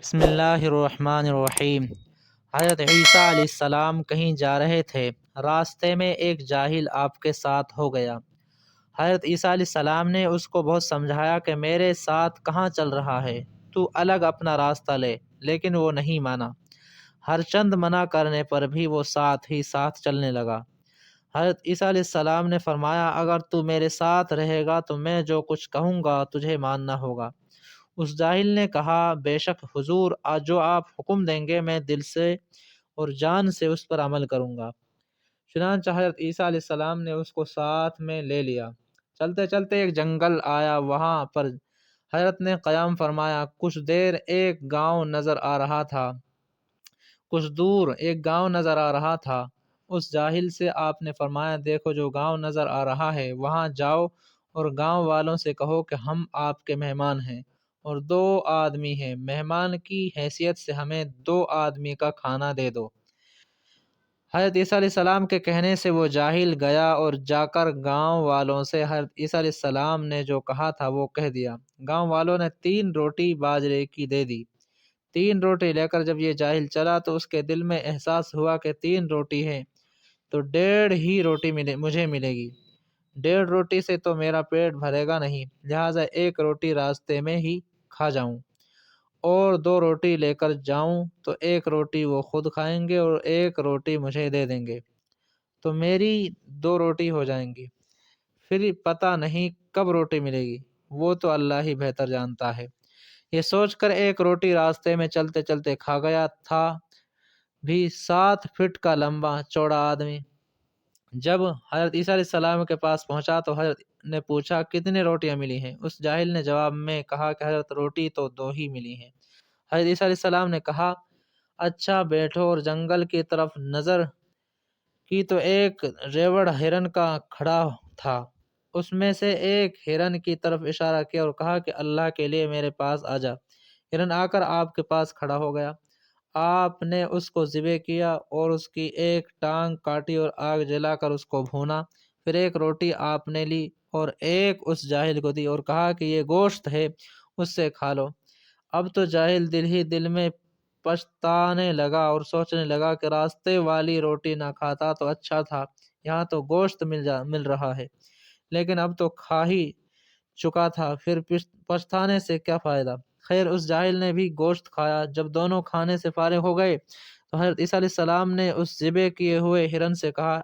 بسم اللہ الرحمن الرحیم۔ حضرت عیسیٰ علیہ السلام کہیں جا رہے تھے، راستے میں ایک جاہل آپ کے ساتھ ہو گیا۔ حضرت عیسیٰ علیہ السلام نے اس کو بہت سمجھایا کہ میرے ساتھ کہاں چل رہا ہے، تو الگ اپنا راستہ لے، لیکن وہ نہیں مانا۔ ہر چند منع کرنے پر بھی وہ ساتھ ہی ساتھ چلنے لگا۔ حضرت عیسیٰ علیہ السلام نے فرمایا، اگر تو میرے ساتھ رہے گا تو میں جو کچھ کہوں گا تجھے ماننا ہوگا۔ اس جاہل نے کہا، بے شک حضور، آج جو آپ حکم دیں گے میں دل سے اور جان سے اس پر عمل کروں گا۔ چنانچہ حضرت عیسیٰ علیہ السلام نے اس کو ساتھ میں لے لیا۔ چلتے چلتے ایک جنگل آیا، وہاں پر حضرت نے قیام فرمایا۔ کچھ دیر ایک گاؤں نظر آ رہا تھا، کچھ دور ایک گاؤں نظر آ رہا تھا۔ اس جاہل سے آپ نے فرمایا، دیکھو جو گاؤں نظر آ رہا ہے وہاں جاؤ اور گاؤں والوں سے کہو کہ ہم آپ کے مہمان ہیں اور 2 آدمی ہیں، مہمان کی حیثیت سے ہمیں 2 آدمی کا کھانا دے دو۔ حضرت عیسیٰ علیہ السلام کے کہنے سے وہ جاہل گیا اور جا کر گاؤں والوں سے حضرت عیسیٰ علیہ السلام نے جو کہا تھا وہ کہہ دیا۔ گاؤں والوں نے 3 روٹی باجرے کی دے دی۔ 3 روٹی لے کر جب یہ جاہل چلا تو اس کے دل میں احساس ہوا کہ 3 روٹی ہے تو 1.5 ہی روٹی مجھے ملے گی، 1.5 روٹی سے تو میرا پیٹ بھرے گا نہیں، لہٰذا 1 روٹی راستے میں ہی کھا جاؤں اور 2 روٹی لے کر جاؤں تو 1 روٹی وہ خود کھائیں گے اور 1 روٹی مجھے دے دیں گے تو میری 2 روٹی ہو جائیں گی، پھر پتہ نہیں کب روٹی ملے گی، وہ تو اللہ ہی بہتر جانتا ہے۔ یہ سوچ کر 1 روٹی راستے میں چلتے چلتے کھا گیا تھا بھی 7 فٹ کا لمبا چوڑا آدمی۔ جب حضرت عیسیٰ علیہ السلام کے پاس پہنچا تو حضرت نے پوچھا، کتنی روٹیاں ملی ہیں؟ اس جاہل نے جواب میں کہا کہ حضرت روٹی تو 2 ہی ملی ہیں۔ حضرت عیسیٰ علیہ السلام نے کہا، اچھا بیٹھو، اور جنگل کی طرف نظر کی تو ایک ریوڑ ہرن کا کھڑا تھا۔ اس میں سے ایک ہرن کی طرف اشارہ کیا اور کہا کہ اللہ کے لیے میرے پاس آ جا۔ ہرن آ کر آپ کے پاس کھڑا ہو گیا۔ آپ نے اس کو ذبح کیا اور اس کی ایک ٹانگ کاٹی اور آگ جلا کر اس کو بھونا، پھر 1 روٹی آپ نے لی اور ایک اس جاہل کو دی اور کہا کہ یہ گوشت ہے، اس سے کھا لو۔ اب تو جاہل دل ہی دل میں پچھتانے لگا اور سوچنے لگا کہ راستے والی روٹی نہ کھاتا تو اچھا تھا، یہاں تو گوشت مل رہا ہے، لیکن اب تو کھا ہی چکا تھا، پھر پچھتانے سے کیا فائدہ۔ خیر، اس جاہل نے بھی گوشت کھایا۔ جب دونوں کھانے سے فارغ ہو گئے تو حضرت عیسیٰ علیہ السلام نے اس ذبح کیے ہوئے ہرن سے کہا،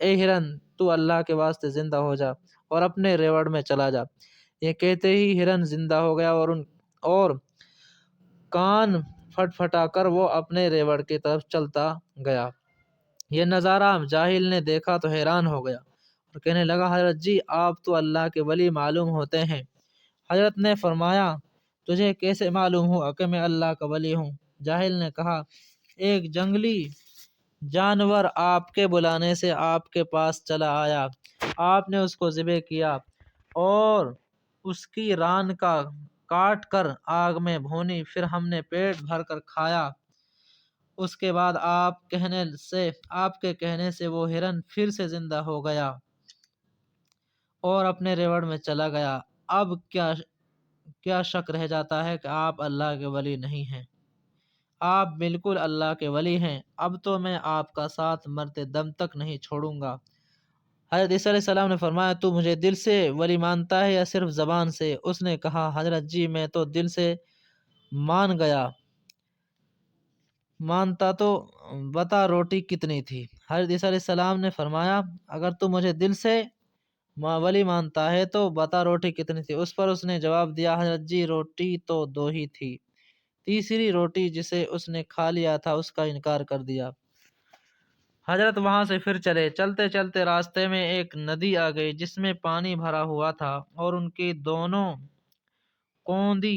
اے ہرن، تو اللہ کے واسطے زندہ ہو جا اور اپنے ریوڑ میں چلا جا۔ یہ کہتے ہی ہرن زندہ ہو گیا اور کان پھٹا کر وہ اپنے ریوڑ کی طرف چلتا گیا۔ یہ نظارہ جاہل نے دیکھا تو حیران ہو گیا اور کہنے لگا، حضرت جی، آپ تو اللہ کے ولی معلوم ہوتے ہیں۔ حضرت نے فرمایا، تجھے کیسے معلوم ہوا کہ میں اللہ کا ولی ہوں؟ جاہل نے کہا، ایک جنگلی جانور آپ کے بلانے سے آپ کے پاس چلا آیا، آپ نے اس کو ذبح کیا اور اس کی ران کا کاٹ کر آگ میں بھونی، پھر ہم نے پیٹ بھر کر کھایا۔ اس کے بعد آپ کے کہنے سے وہ ہرن پھر سے زندہ ہو گیا اور اپنے ریوڑ میں چلا گیا۔ اب کیا شک رہ جاتا ہے کہ آپ اللہ کے ولی نہیں ہیں؟ آپ بالکل اللہ کے ولی ہیں۔ اب تو میں آپ کا ساتھ مرتے دم تک نہیں چھوڑوں گا۔ حضرت عیسیٰ علیہ السلام نے فرمایا، تو مجھے دل سے ولی مانتا ہے یا صرف زبان سے؟ اس نے کہا، حضرت جی، میں تو دل سے مان گیا، مانتا تو بتا روٹی کتنی تھی؟ حضرت عیسیٰ علیہ السلام نے فرمایا، اگر تو مجھے دل سے ولی مانتا ہے تو بتا روٹی کتنی تھی؟ اس پر اس نے جواب دیا، حضرت جی، روٹی تو 2 ہی تھی، تیسری روٹی جسے اس نے کھا لیا تھا اس کا انکار کر دیا۔ حضرت وہاں سے پھر چلے۔ چلتے چلتے راستے میں ایک ندی آ گئی جس میں پانی بھرا ہوا تھا اور ان کی دونوں کوندی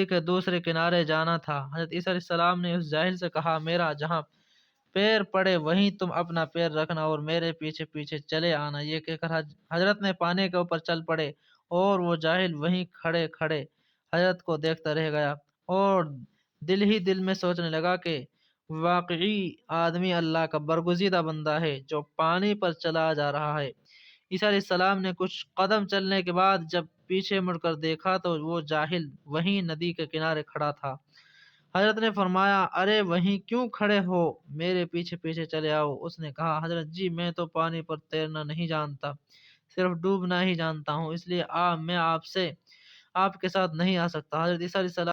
کے دوسرے کنارے جانا تھا۔ حضرت عیسیٰ علیہ السلام نے اس جاہل سے کہا، میرا جہاں پیر پڑے وہیں تم اپنا پیر رکھنا اور میرے پیچھے پیچھے چلے آنا۔ یہ کہہ کر حضرت نے پانی کے اوپر چل پڑے اور وہ جاہل وہیں کھڑے کھڑے حضرت کو دیکھتا رہ گیا اور دل ہی دل میں سوچنے لگا کہ واقعی آدمی اللہ کا برگزیدہ بندہ ہے جو پانی پر چلا جا رہا ہے۔ عیسیٰ علیہ السلام نے کچھ قدم چلنے کے بعد جب پیچھے مڑ کر دیکھا تو وہ جاہل وہیں ندی کے کنارے کھڑا تھا۔ حضرت نے فرمایا، ارے وہیں کیوں کھڑے ہو، میرے پیچھے پیچھے چلے آؤ۔ اس نے کہا، حضرت جی میں تو پانی پر تیرنا نہیں جانتا، صرف ڈوبنا ہی جانتا ہوں، اس لیے میں آپ کے ساتھ نہیں آ سکتا۔ حضرت عیسیٰ علیہ السلام